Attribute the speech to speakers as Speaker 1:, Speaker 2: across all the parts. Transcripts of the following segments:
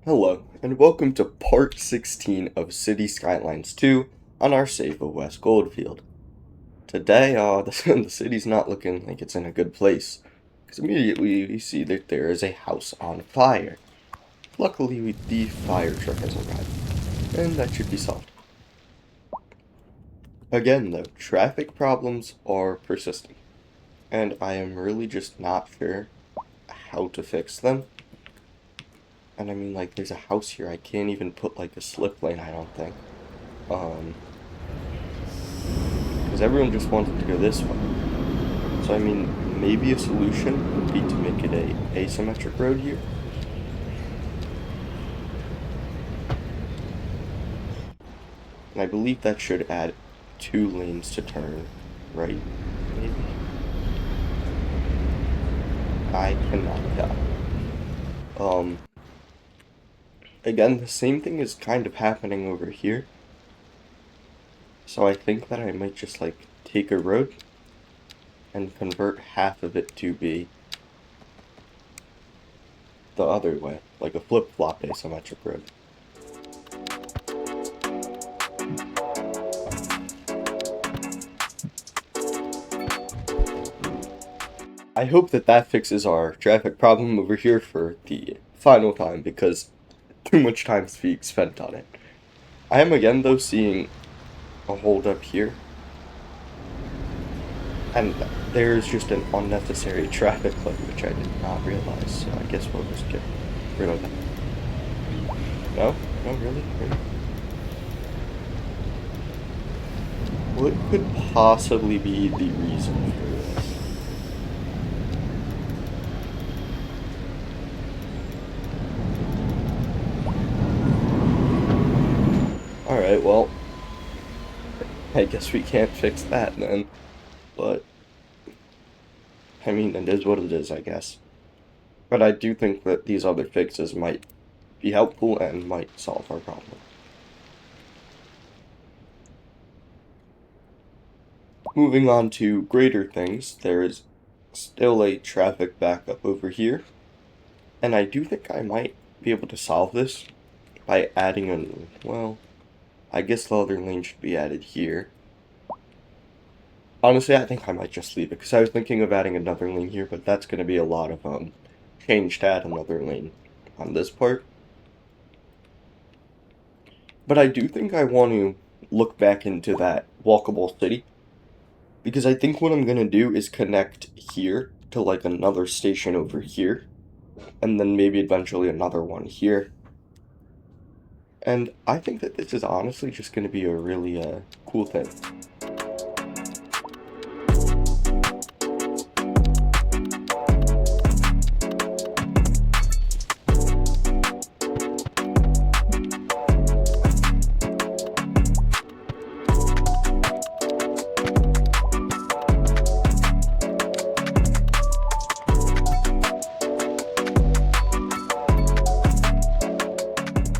Speaker 1: Hello, and welcome to part 16 of City Skylines II on our save of West Goldfield. Today, the city's not looking like it's in a good place, because immediately we see that there is a house on fire. Luckily, the fire truck has arrived, and that should be solved. Again, though, traffic problems are persisting, and I am really just not sure how to fix them. And I mean, like, there's a house here. I can't even put, like, a slip lane, I don't think. Because everyone just wanted to go this way. So, I mean, maybe a solution would be to make it a asymmetric road here. And I believe that should add 2 lanes to turn right, maybe? I cannot tell. Again, the same thing is kind of happening over here. So I think that I might just, like, take a road and convert half of it to be the other way, like a flip-flop asymmetric road. I hope that that fixes our traffic problem over here for the final time, because too much time's being spent on it. I am again, though, seeing a hold up here. And there's just an unnecessary traffic light, which I did not realize, so I guess we'll just get rid of that. No? No, really? Really? What could possibly be the reason for this? Alright, well, I guess we can't fix that then, but, I mean, it is what it is, I guess. But I do think that these other fixes might be helpful and might solve our problem. Moving on to greater things, there is still a traffic backup over here, and I do think I might be able to solve this by adding a, well, I guess the other lane should be added here. Honestly, I think I might just leave it, because I was thinking of adding another lane here, but that's going to be a lot of change to add another lane on this part. But I do think I want to look back into that walkable city, because I think what I'm going to do is connect here to like another station over here, and then maybe eventually another one here. And I think that this is honestly just going to be a really cool thing.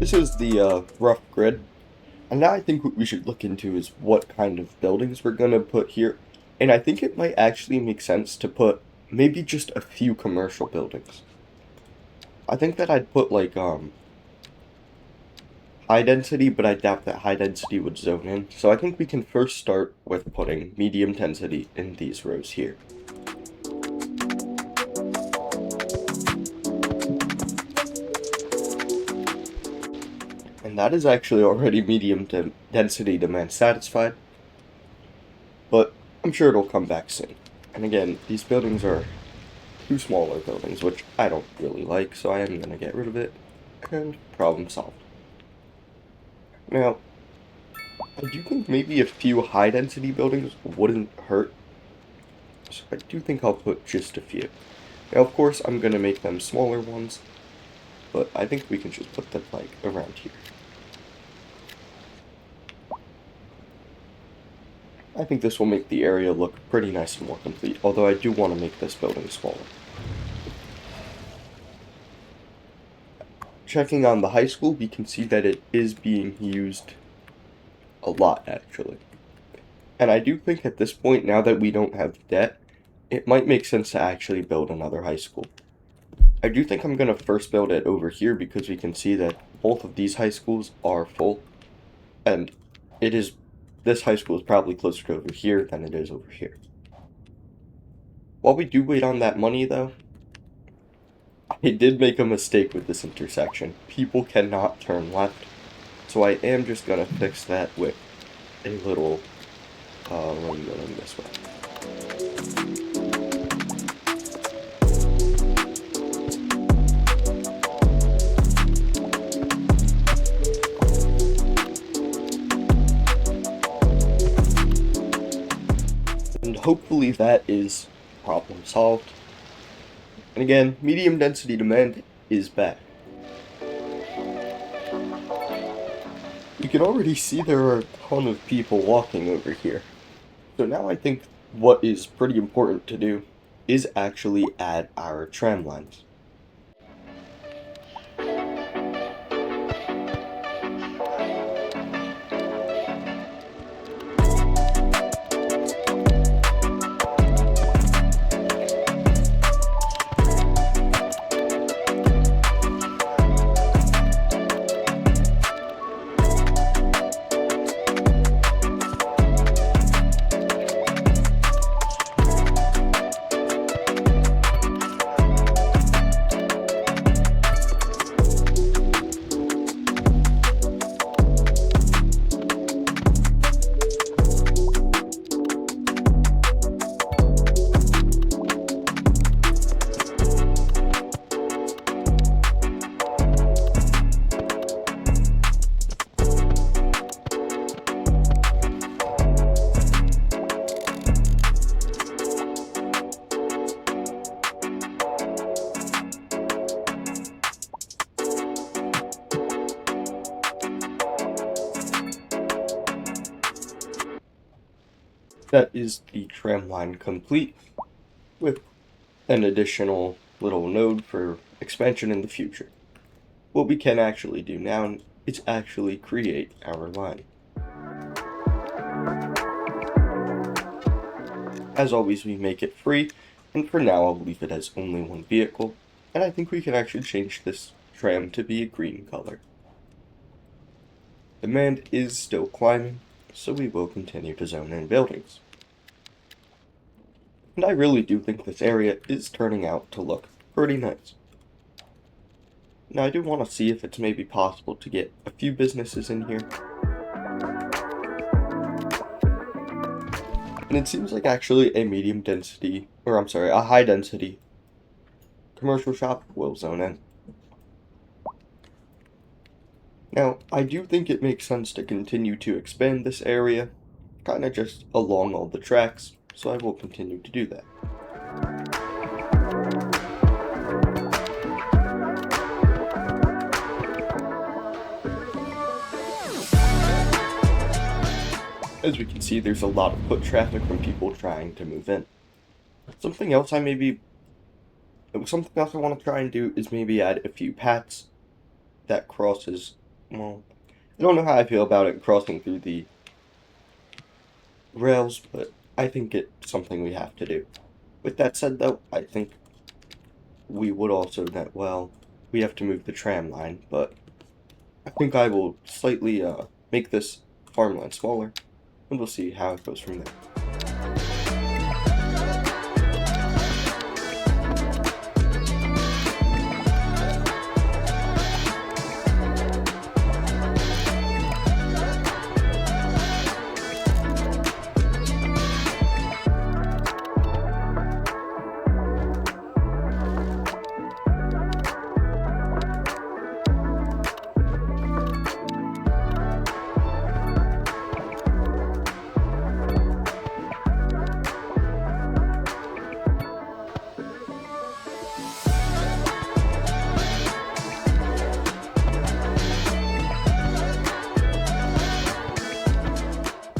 Speaker 1: This is the rough grid, and now I think what we should look into is what kind of buildings we're gonna put here, and I think it might actually make sense to put maybe just a few commercial buildings. I think that I'd put like high density, but I doubt that high density would zone in, so I think we can first start with putting medium density in these rows here. And that is actually already medium density demand satisfied, but I'm sure it'll come back soon. And again, these buildings are two smaller buildings, which I don't really like, so I am going to get rid of it, and problem solved. Now, I do think maybe a few high density buildings wouldn't hurt, so I do think I'll put just a few. Now, of course, I'm going to make them smaller ones, but I think we can just put them like around here. I think this will make the area look pretty nice and more complete, although I do want to make this building smaller. Checking on the high school, we can see that it is being used a lot, actually. And I do think at this point, now that we don't have debt, it might make sense to actually build another high school. I do think I'm going to first build it over here because we can see that both of these high schools are full. And this high school is probably closer to over here than it is over here. While we do wait on that money, though, I did make a mistake with this intersection. People cannot turn left, so I am just gonna fix that with a little, lane going this way. And hopefully that is problem solved. And again, medium density demand is back. You can already see there are a ton of people walking over here. So now I think what is pretty important to do is actually add our tram lines. That is the tram line complete, with an additional little node for expansion in the future. What we can actually do now is actually create our line. As always, we make it free, and for now I'll leave it as only one vehicle, and I think we can actually change this tram to be a green color. Demand is still climbing, so we will continue to zone in buildings. And I really do think this area is turning out to look pretty nice. Now I do want to see if it's maybe possible to get a few businesses in here. And it seems like actually a high density commercial shop will zone in. Now, I do think it makes sense to continue to expand this area, kinda just along all the tracks, so I will continue to do that. As we can see, there's a lot of foot traffic from people trying to move in. Something else I want to try and do is maybe add a few paths that crosses, well, I don't know how I feel about it crossing through the rails, but I think it's something we have to do. With that said, though, I think we would also we have to move the tram line, but I think I will slightly make this farmland smaller, and we'll see how it goes from there.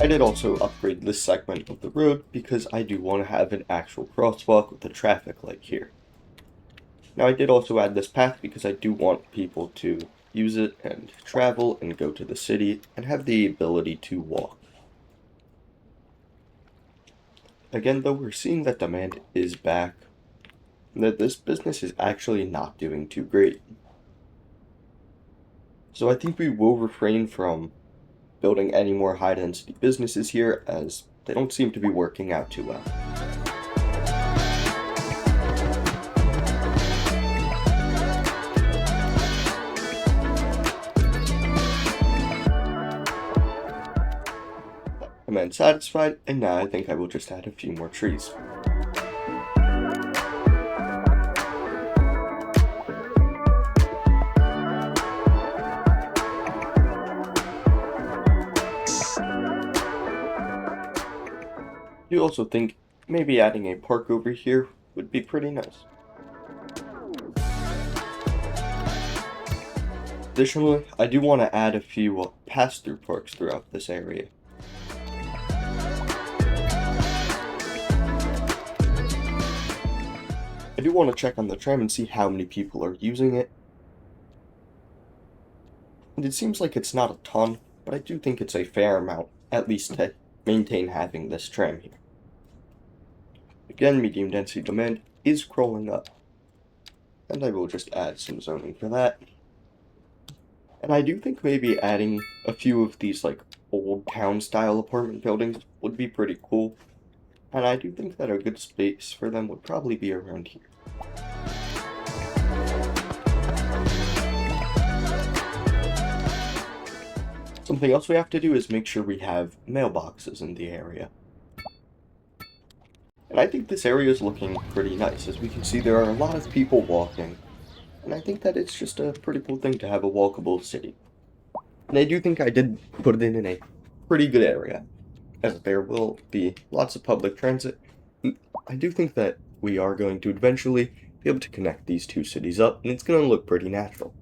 Speaker 1: I did also upgrade this segment of the road because I do want to have an actual crosswalk with a traffic light here. Now I did also add this path because I do want people to use it and travel and go to the city and have the ability to walk. Again though, we're seeing that demand is back, that this business is actually not doing too great. So I think we will refrain from building any more high-density businesses here, as they don't seem to be working out too well. I'm unsatisfied, and now I think I will just add a few more trees. I do also think maybe adding a park over here would be pretty nice. Additionally, I do want to add a few pass-through parks throughout this area. I do want to check on the tram and see how many people are using it. And it seems like it's not a ton, but I do think it's a fair amount, at least to maintain having this tram here. Again, medium density demand is crawling up. And I will just add some zoning for that. And I do think maybe adding a few of these like old town style apartment buildings would be pretty cool. And I do think that a good space for them would probably be around here. Something else we have to do is make sure we have mailboxes in the area. And I think this area is looking pretty nice. As we can see, there are a lot of people walking. And I think that it's just a pretty cool thing to have a walkable city. And I do think I did put it in a pretty good area, as there will be lots of public transit. I do think that we are going to eventually be able to connect these two cities up, and it's going to look pretty natural.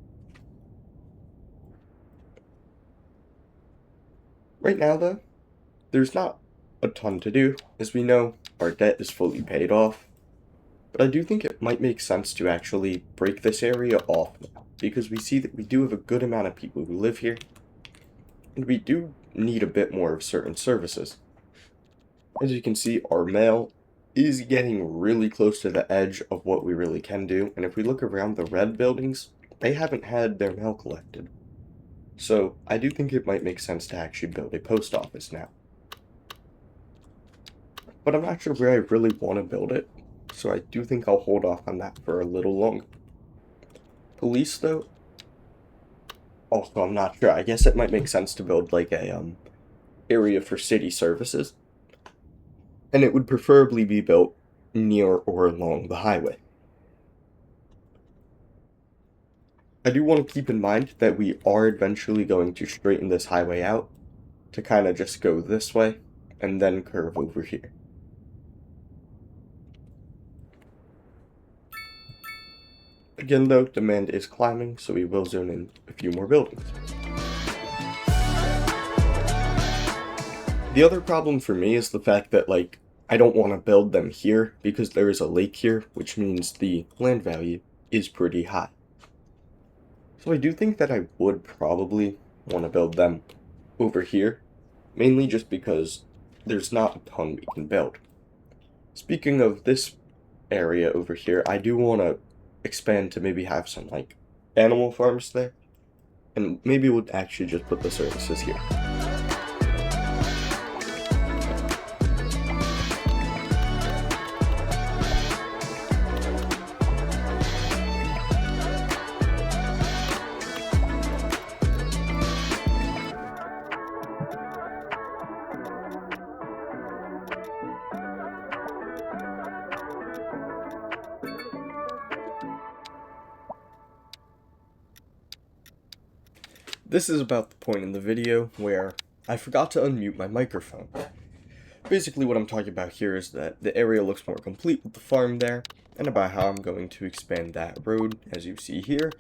Speaker 1: Right now, though, there's not a ton to do. As we know, our debt is fully paid off. But I do think it might make sense to actually break this area off now, because we see that we do have a good amount of people who live here, and we do need a bit more of certain services. As you can see, our mail is getting really close to the edge of what we really can do, and if we look around the red buildings, they haven't had their mail collected. So I do think it might make sense to actually build a post office now. But I'm not sure where I really want to build it, so I do think I'll hold off on that for a little longer. Police, though, also I'm not sure. I guess it might make sense to build like a area for city services, and it would preferably be built near or along the highway. I do want to keep in mind that we are eventually going to straighten this highway out to kind of just go this way and then curve over here. Again, though, demand is climbing, so we will zone in a few more buildings. The other problem for me is the fact that, like, I don't want to build them here because there is a lake here, which means the land value is pretty high. So I do think that I would probably want to build them over here, mainly just because there's not a ton we can build. Speaking of this area over here, I do want to expand to maybe have some like animal farms there, and maybe we'll actually just put the services here. This is about the point in the video where I forgot to unmute my microphone. Basically what I'm talking about here is that the area looks more complete with the farm there, and about how I'm going to expand that road, as you see here,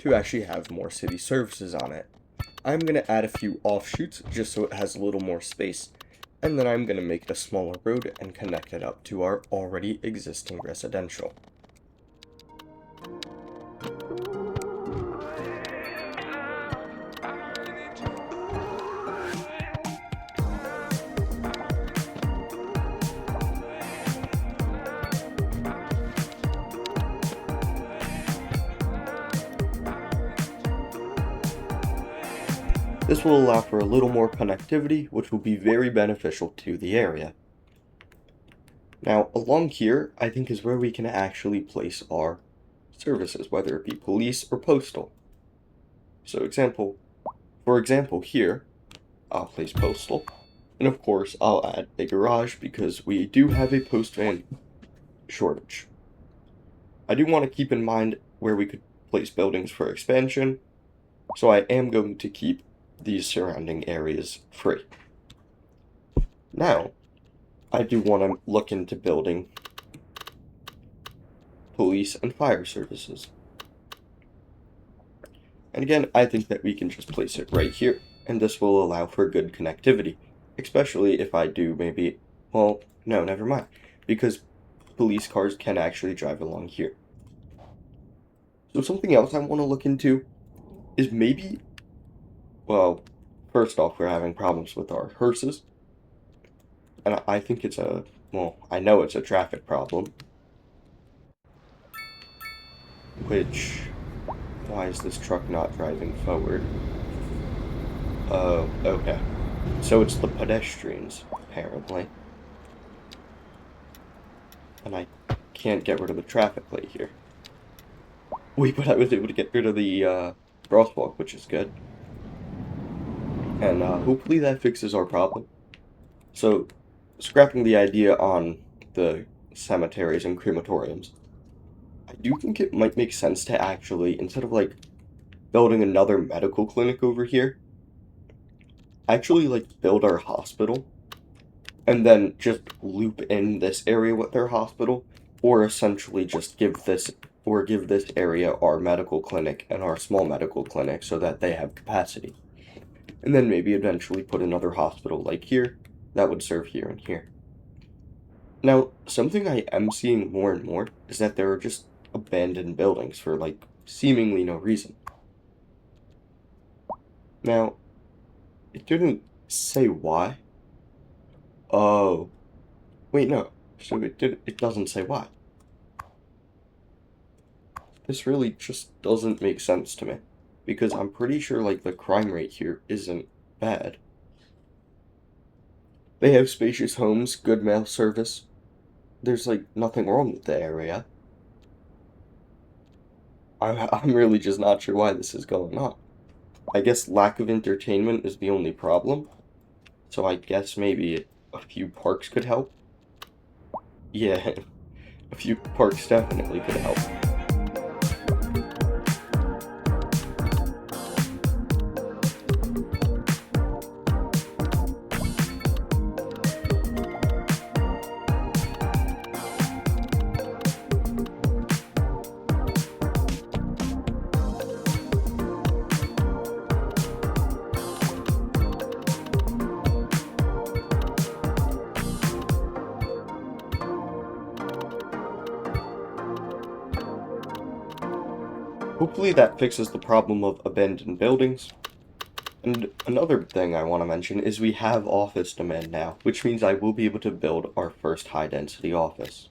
Speaker 1: to actually have more city services on it. I'm going to add a few offshoots just so it has a little more space, and then I'm going to make it a smaller road and connect it up to our already existing residential. This will allow for a little more connectivity, which will be very beneficial to the area. Now, along here, I think is where we can actually place our services, whether it be police or postal. So for example here, I'll place postal, and of course I'll add a garage because we do have a post van shortage. I do want to keep in mind where we could place buildings for expansion, so I am going to keep these surrounding areas free. Now, I do want to look into building police and fire services. And again, I think that we can just place it right here, and this will allow for good connectivity, especially if I do maybe, well, no, never mind, because police cars can actually drive along here. So something else I want to look into is maybe, well, first off, we're having problems with our hearses, and I think it's well, I know it's a traffic problem, which, why is this truck not driving forward? Oh, okay. So it's the pedestrians, apparently. And I can't get rid of the traffic light here. Wait, but I was able to get rid of the crosswalk, which is good. And hopefully that fixes our problem. So, scrapping the idea on the cemeteries and crematoriums, I do think it might make sense to actually, instead of like building another medical clinic over here, actually like build our hospital and then just loop in this area with their hospital, or essentially just give this area our medical clinic and our small medical clinic so that they have capacity. And then maybe eventually put another hospital like here that would serve here and here. Now, something I am seeing more and more is that there are just abandoned buildings for like seemingly no reason. Now, it didn't say why. Oh, wait, no. So it doesn't say why. This really just doesn't make sense to me. Because I'm pretty sure, like, the crime rate here isn't bad. They have spacious homes, good mail service. There's, like, nothing wrong with the area. I'm really just not sure why this is going on. I guess lack of entertainment is the only problem. So I guess maybe a few parks could help. Yeah, a few parks definitely could help. Hopefully that fixes the problem of abandoned buildings. And another thing I want to mention is we have office demand now, which means I will be able to build our first high-density office.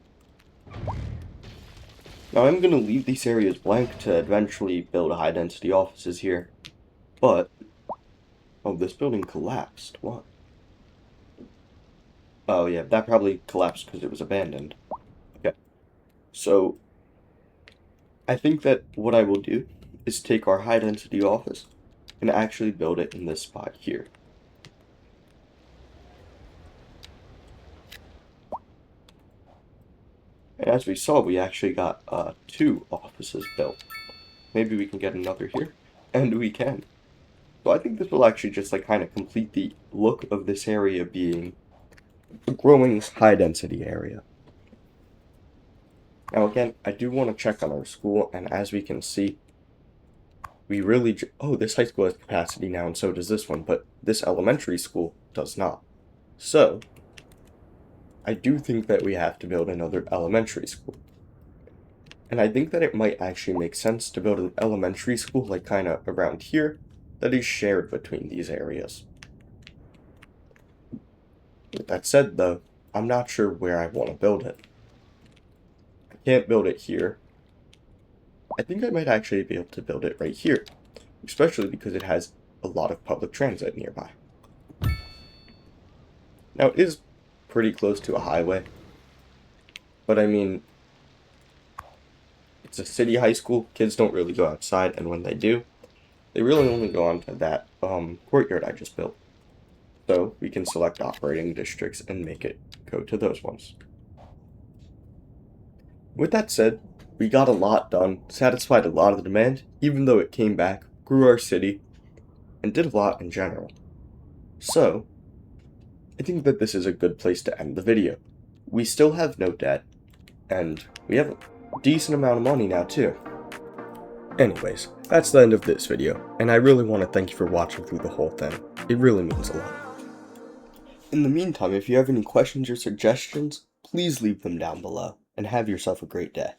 Speaker 1: Now I'm going to leave these areas blank to eventually build high-density offices here, but... Oh, this building collapsed. What? Oh yeah, that probably collapsed because it was abandoned. Okay. So, I think that what I will do is take our high-density office and actually build it in this spot here. And as we saw, we actually got 2 offices built. Maybe we can get another here, and we can. So I think this will actually just like kind of complete the look of this area being a growing high-density area. Now again, I do want to check on our school, and as we can see, we really... Oh, this high school has capacity now, and so does this one, but this elementary school does not. So, I do think that we have to build another elementary school. And I think that it might actually make sense to build an elementary school, like kind of around here, that is shared between these areas. With that said, though, I'm not sure where I want to build it. I can't build it here. I think I might actually be able to build it right here, especially because it has a lot of public transit nearby. Now, it is pretty close to a highway, but I mean, it's a city high school. Kids don't really go outside, and when they do, they really only go onto that courtyard I just built. So we can select operating districts and make it go to those ones. With that said, we got a lot done, satisfied a lot of the demand, even though it came back, grew our city, and did a lot in general. So, I think that this is a good place to end the video. We still have no debt, and we have a decent amount of money now too. Anyways, that's the end of this video, and I really want to thank you for watching through the whole thing. It really means a lot. In the meantime, if you have any questions or suggestions, please leave them down below, and have yourself a great day.